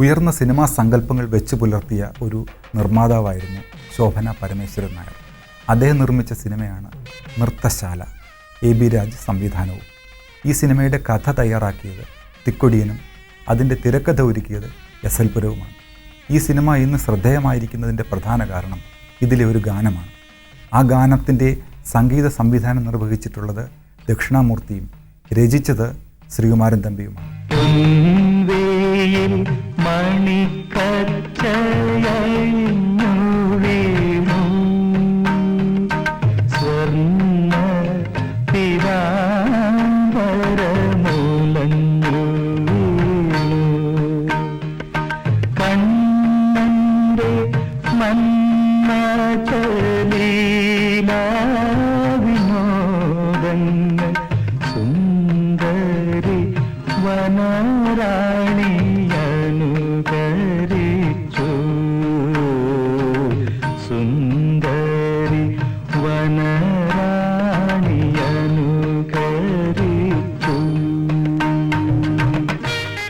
ഉയർന്ന സിനിമാ സങ്കല്പങ്ങൾ വെച്ചു പുലർത്തിയ ഒരു നിർമ്മാതാവായിരുന്നു ശോഭന പരമേശ്വരൻ നായർ. അദ്ദേഹം നിർമ്മിച്ച സിനിമയാണ് നൃത്തശാല. AB രാജ് സംവിധാനവും. ഈ സിനിമയുടെ കഥ തയ്യാറാക്കിയത് തിക്കൊടിയനും അതിൻ്റെ തിരക്കഥ ഒരുക്കിയത് SL പുരവുമാണ്. ഈ സിനിമ ഇന്ന് ശ്രദ്ധേയമായിരിക്കുന്നതിൻ്റെ പ്രധാന കാരണം ഇതിലെ ഒരു ഗാനമാണ്. ആ ഗാനത്തിൻ്റെ സംഗീത സംവിധാനം നിർവഹിച്ചിട്ടുള്ളത് ദക്ഷിണാമൂർത്തിയും രചിച്ചത് ശ്രീകുമാരൻ തമ്പിയുമാണ്.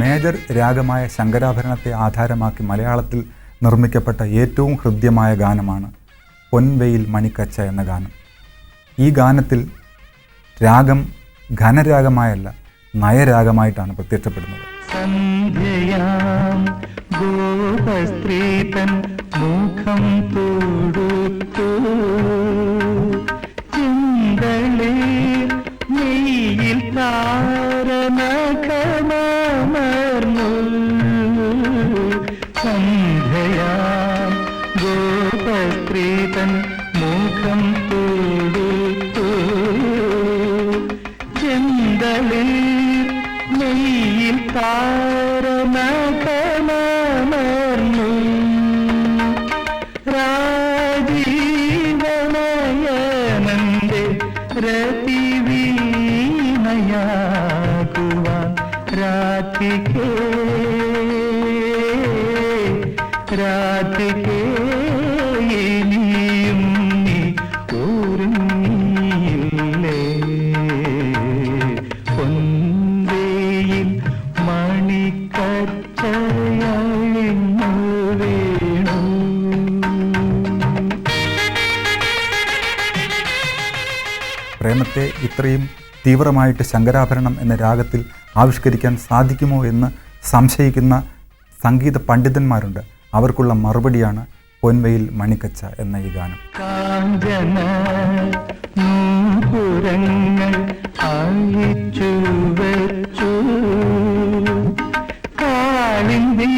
മേജർ രാഗമായ ശങ്കരാഭരണത്തെ ആധാരമാക്കി മലയാളത്തിൽ നിർമ്മിക്കപ്പെട്ട ഏറ്റവും ഹൃദ്യമായ ഗാനമാണ് പൊൻവെയിൽ മണിക്കച്ച എന്ന ഗാനം. ഈ ഗാനത്തിൽ രാഗം ഘനരാഗമായല്ല നയരാഗമായിട്ടാണ് പ്രത്യക്ഷപ്പെടുന്നത്. പ്രേമത്തെ ഇത്രയും തീവ്രമായിട്ട് ശങ്കരാഭരണം എന്ന രാഗത്തിൽ ആവിഷ്കരിക്കാൻ സാധിക്കുമോ എന്ന് സംശയിക്കുന്ന സംഗീത പണ്ഡിതന്മാരുണ്ട്. അവർക്കുള്ള മറുപടിയാണ് പൊൻവെയിൽ മണിക്കച്ച എന്ന ഈ ഗാനം. കാളിന്തി